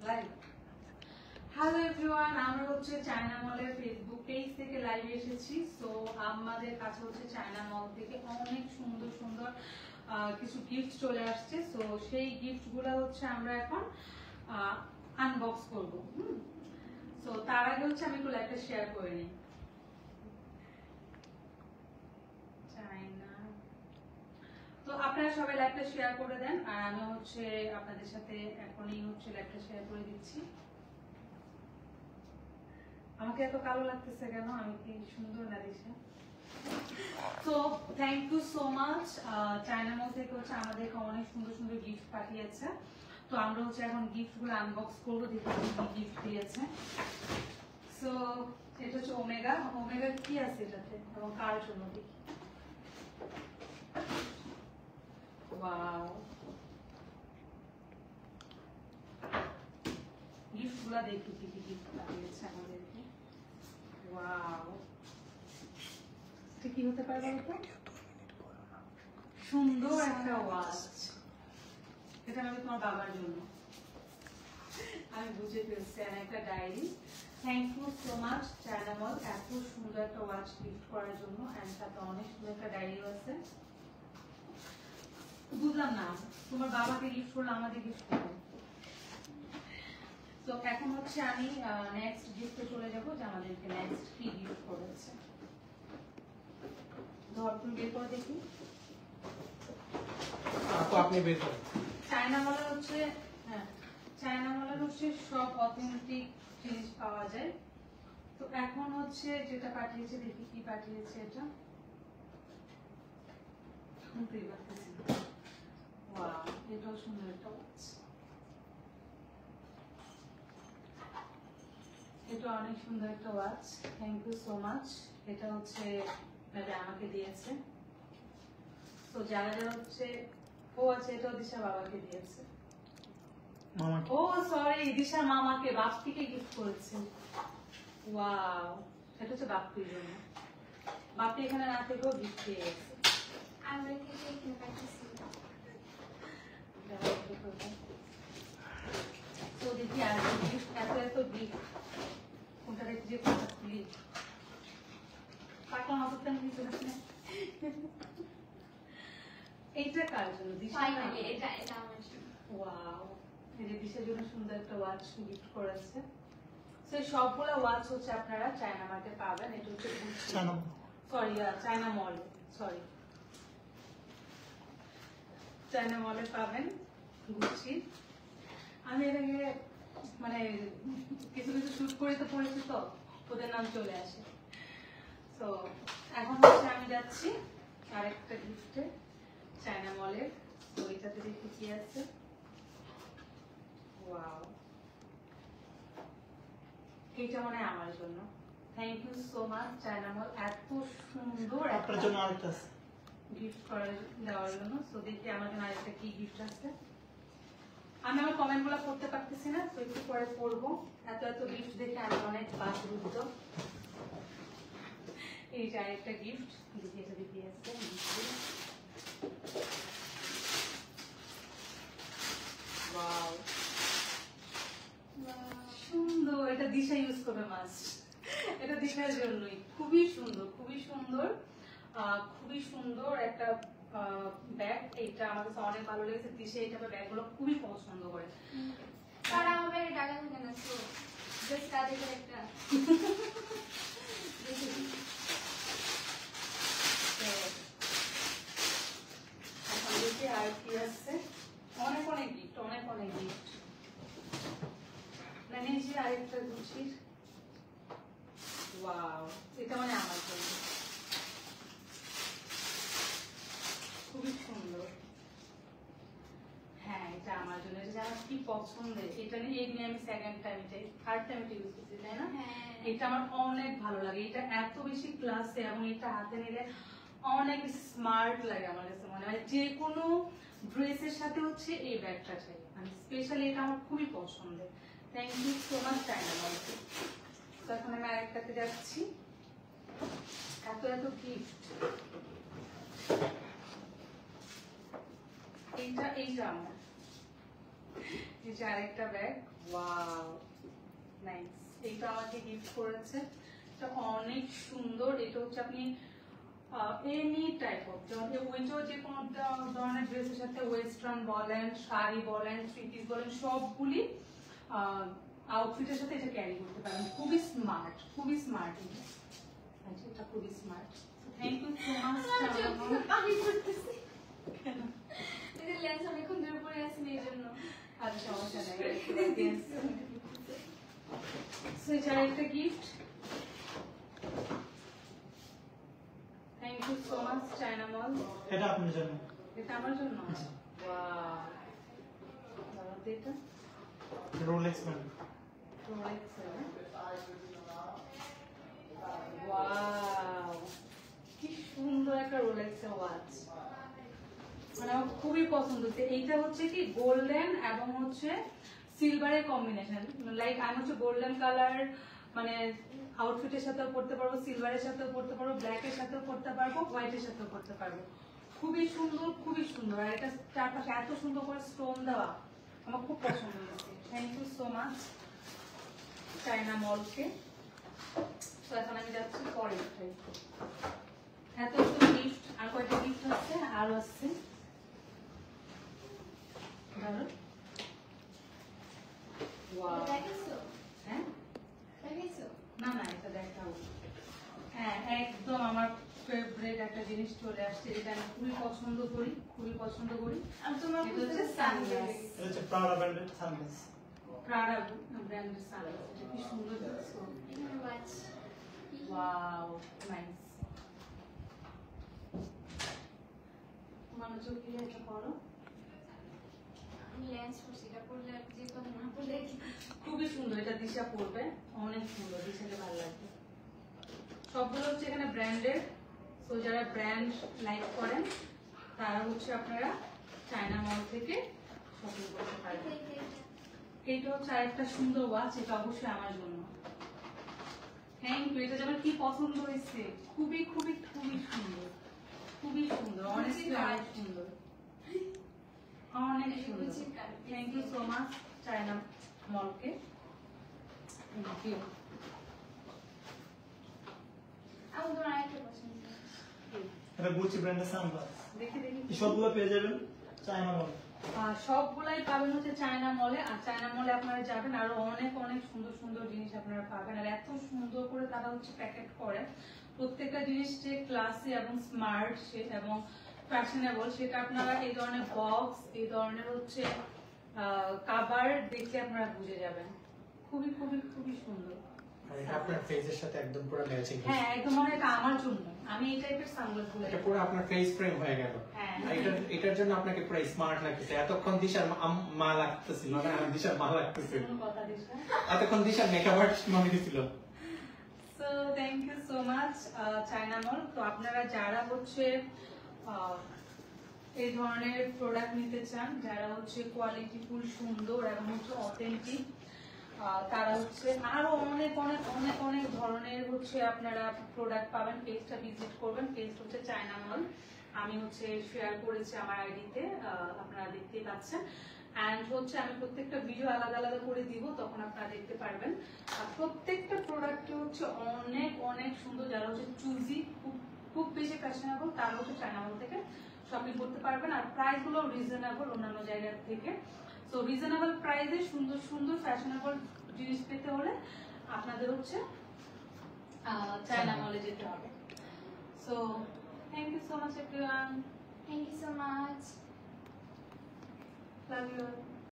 Live. Hello everyone, আমরা হচ্ছে China মলের ফেসবুক পেজ থেকে লাইভে এসেছি। সো আমাদের কাছে হচ্ছে চায়না মল থেকে অনেক সুন্দর সুন্দর কিছু গিফট চলে আসছে। সো সেই গিফটগুলো হচ্ছে আমরা এখন আনবক্স করব। সো তার আগে হচ্ছে আমি একটু লাইভটা শেয়ার করে নিই। তো আপনারা সবাই লাইভটা শেয়ার করে দেন, আর আমি হচ্ছে আপনাদের সাথে এখনই হচ্ছে লাইভটা শেয়ার করে দিচ্ছি। আমাকে এত কালো লাগতেছে কেন? আমি কি সুন্দর না দিশা? তো thank you so much. China Mall থেকে হচ্ছে আমাদেরকে অনেক সুন্দর সুন্দর গিফট পাঠিয়েছে। তো আমরা হচ্ছে এখন গিফটগুলো আনবক্স করবো, দেখি কি গিফট দিয়েছে। সো এটা হচ্ছে ওমেগা। ওমেগা কি আছে এটাতে এবং কার জন্য দেখি। ওয়াও, গিফটগুলো দেখি কি কি গিফট পাঠিয়েছে আমাদেরকে। ওয়াও, এটা কি হতে পারে বলতো? সুন্দর একটা ওয়াচ। এটা আমি তোমার বাবার জন্য, আমি বুঝে ফেলছি। আর একটা diary. Thank you so much China Mall এত সুন্দর একটা ওয়াচ গিফট করার জন্য। এন্ড সাথে অনেক সুন্দর একটা ডায়েরিও আছে। বুঝলাম না, তোমার বাবাকে গিফট করলে আমাদের গিফট করবে। তো এখন হচ্ছে আমি নেক্সট গিফটে চলে যাবো, যে আমাদেরকে নেক্সট কি গিফট করেছে। ধর তুমি বের করে দেখি। আপনি বের করেন। চায়না মলে হচ্ছে, হ্যাঁ চায়না মলে হচ্ছে সব অথেন্টিক জিনিস পাওয়া যায়। তো এখন হচ্ছে যেটা পাঠিয়েছে, দেখি কি পাঠিয়েছে। এটা ওয়াও, এটাও সুন্দর একটা ওয়াচ। এটা অনেক সুন্দর একটা watch. Thank you so much. এটা হচ্ছে আমাকে দিয়েছে। তো যারা যারা হচ্ছে, ও আচ্ছা এটাও দিশা বাবাকে দিয়েছে। মামাকে? ও সরি, দিশা মামাকে বাপ্পিকে গিফট করেছে। ওয়াও, এটা হচ্ছে বাপ্পির জন্য। বাপ্পি এখানে না থেকেও গিফট পেয়ে গেছে। তো দেখি আর গিফট, এত এত গিফট, কোনটা দেখি যে কোনটা খুলি। পাকলাম অবস্থান কিছু না। এইটা কার জন্য? দিশা। এটা আমার জন্য। ওয়াও, এই যে দিশার জন্য সুন্দর একটা ওয়াচ গিফট করেছে। সেই সবগুলো ওয়াচ হচ্ছে আপনারা চায়না মার্টে পাবেন। এটা হচ্ছে সরি চায়না মল, সরি চায়না মলে পাবেন গুচি। আমি এর আগে মানে কিছু কিছু শুট করে তো পড়েছি, তো ওদের নাম চলে আসে। তো এখন হচ্ছে আমি যাচ্ছি আরেকটা গিফটে চায়না মলের। তো এটাতে দেখি কি আছে। ওয়াও, এটা মনে হয় আমার জন্য। Thank you so much China Mall এত সুন্দর আপনার জন্য আরেকটা আছে গিফট করে দেওয়ার জন্য। সো দেখি আমার জন্য আরেকটা কি গিফট আছে। আমি আমার কমেন্টগুলো পড়তে পারতেছি না, তো একটু পরে পড়বো। এত এত গিফট দেখে আমি অনেক বাকরুদ্ধ। এই যে আরেকটা গিফট, দেখি এটা দেখি আছে। ওয়াও, সুন্দর। এটা দিশা ইউজ করবে মাস্ট। এটা দিশার জন্যই। খুবই সুন্দর, খুবই সুন্দর, খুবই সুন্দর একটা ব্যাগ। এইটা আমার কাছে অনেক ভালো লেগেছে। দিশা এই টাইপের ব্যাগগুলো খুবই পছন্দ করে। তারা হবে টাকা থাকে না, তো জাস্ট তাদের একটা এখন দেখি আর কি আছে। অনেক অনেক গিফট, অনেক অনেক গিফট। নিয়েছি আরেকটা গুছির। ওয়াও, এটা মানে আমার জন্য খুবই সুন্দর। হ্যাঁ এটা আমার জন্য, এটা আমার কি পছন্দের। এটা নিয়ে এই নিয়ে আমি সেকেন্ড টাইম, এটাই থার্ড টাইম এটা ইউজ করছি, তাই না? এটা আমার অনেক ভালো লাগে। এটা এত বেশি ক্লাসে এবং এটা হাতে নিলে অনেক স্মার্ট লাগে আমার কাছে। মনে হয় যে কোনো ড্রেসের সাথে হচ্ছে এই ব্যাগটা চাই, মানে স্পেশালি এটা আমার খুবই পছন্দের। Thank you so much China মলকে। তো এখন আমি আরেকটাতে যাচ্ছি। এত এত গিফট। এইটা আমার এই যে আরেকটা ব্যাগ, ওয়াও নাইস। এটা আমাকে গিফট করেছে, এটা অনেক সুন্দর। এটা হচ্ছে আপনি এনি টাইপ অফ, যেমন ওইটাও যে কোনো ধরনের ড্রেসের সাথে ওয়েস্টার্ন বলেন, শাড়ি বলেন, থ্রি পিস বলেন, সবগুলি আউটফিটের সাথে এটা ক্যারি করতে পারেন। খুবই স্মার্ট, খুবই স্মার্ট। এটা খুবই smart. Thank you so much. আমি করতেছি এই যে লেন্স অনেকক্ষণ ধরে পরে আছি এই জন্য। আচ্ছা সমস্যা নাই। সো এটা একটা gift. Thank you so much China Mall. এটা আপনার জন্য। এটা আমার জন্য। ওয়াও, দাঁড়াতে এটা রোলেক্স ব্র্যান্ড। রোলেক্স। ওয়াও, কি সুন্দর একটা রোলেক্সের ওয়াচ, মানে আমার খুবই পছন্দ হচ্ছে। এইটা হচ্ছে কি গোল্ডেন এবং হচ্ছে সিলভারের কম্বিনেশন। লাইক আমি হচ্ছে গোল্ডেন কালার মানে আউটফিটের সাথেও পরতে পারবো, সিলভারের সাথেও পরতে পারবো, ব্ল্যাকের সাথেও পরতে পারবো, হোয়াইটের সাথেও পরতে পারবো। খুবই সুন্দর, খুবই সুন্দর। আর এটা চারপাশে এত সুন্দর করে স্টোন দেওয়া, আমার খুব পছন্দ হয়েছে। Thank you so much China মলকে। তো এখন আমি যাচ্ছি পরে। এত গিফট, আর কয়টা গিফট হচ্ছে, আরো আসছে। দেখেছো? হ্যাঁ দেখেছো? না না, এটা দেখাবো। হ্যাঁ একদম আমার ফেভারিট একটা জিনিস চলে আসছে, যেটা আমি খুবই পছন্দ করি, খুবই পছন্দ করি। আমি তোমার এটা হচ্ছে খুঁজতে সানগ্লাস, এটা হচ্ছে প্রাউড ব্র্যান্ডের সানগ্লাস। প্রাডা ব্র্যান্ডের সানগ্লাস। এটা কি সুন্দর দেখছো। এখানে ওয়াচ। Wow nice. তোমার চোখে এটা করো। আমি লেন্স পরছি, এটা পরলে আর যে কোনো না পরলে খুবই সুন্দর। এটা দিশা পড়বে, অনেক সুন্দর, দিশাকে ভালো লাগবে। সবগুলো হচ্ছে এখানে ব্র্যান্ডের। তো যারা ব্র্যান্ড লাইক করেন তারা হচ্ছে আপনারা চায়না মল থেকে শপিং করতে পারবেন। এইটা হচ্ছে আরেকটা সুন্দর ওয়াচ, এটা অবশ্যই আমার জন্য। Thank you. এটা আমার কি পছন্দ হয়েছে, খুবই খুবই খুবই সুন্দর, খুবই সুন্দর, অনেস্টলি অনেক সুন্দর, অনেক সুন্দর। Thank you so much China মলকে। Thank you. আমি তোমার আরেকটা পছন্দ। এটা গুচি ব্র্যান্ডের সানগ্লাস। দেখি দেখি এই সবগুলো পেয়ে যাবেন চায়না মল। সবগুলাই পাবেন হচ্ছে চায়না মলে। আর চায়না মলে আপনারা যাবেন, আরো অনেক অনেক সুন্দর সুন্দর জিনিস আপনারা পাবেন। আর এত সুন্দর করে তারা হচ্ছে প্যাকেট করে, প্রত্যেকটা জিনিস যে ক্লাসি এবং স্মার্ট এবং ফ্যাশনেবল, সেটা আপনারা এই ধরনের বক্স, এই ধরনের হচ্ছে কাভার দেখলে আপনারা বুঝে যাবেন। খুবই খুবই খুবই সুন্দর। আর এটা আপনার ফেসের সাথে একদম পুরো ম্যাচিং। হ্যাঁ একদম, মানে এটা আমার জন্য, আমি এই টাইপের সানগ্লাস গুলো। এটা পুরো আপনার ফেস ফ্রেম হয়ে গেল। হ্যাঁ। আর এটার জন্য আপনাকে পুরো স্মার্ট লাগতেছে। এতক্ষণ দিশার মা লাগতেছিল না, দিশার মা লাগতেছিল। কোনো কথা দিস না। এতক্ষণ দিশার মেকআপ আর্টিস্ট মনে হয়েছিল। So thank you so much China Mall. তো আপনারা যারা হচ্ছে এই ধরনের প্রোডাক্ট নিতে চান, যারা হচ্ছে কোয়ালিটি ফুল সুন্দর এবং হচ্ছে অথেন্টিক, তারা হচ্ছে আরো অনেক অনেক অনেক অনেক ধরনের হচ্ছে আপনারা প্রোডাক্ট পাবেন। পেজটা ভিজিট করবেন, পেজ হচ্ছে চায়না মল। আমি হচ্ছে শেয়ার করেছি আমার আইডিতে, আপনারা দেখতেই পাচ্ছেন। অ্যান্ড হচ্ছে আমি প্রত্যেকটা ভিডিও আলাদা আলাদা করে দিব, তখন আপনারা দেখতে পারবেন। আর প্রত্যেকটা প্রোডাক্টে হচ্ছে অনেক অনেক সুন্দর। যারা হচ্ছে চুজি, খুব খুব বেশি ফ্যাশনেবল, তারা হচ্ছে চায়না মল থেকে শপিং করতে পারবেন। আর প্রাইস গুলো রিজনেবল অন্যান্য জায়গা থেকে। সো রিজনেবল প্রাইসে সুন্দর সুন্দর ফ্যাশনেবল জিনিস পেতে হলে আপনাদের হচ্ছে চায়না মলে যেতে হবে। So thank you so much everyone. Thank you so much. Love you.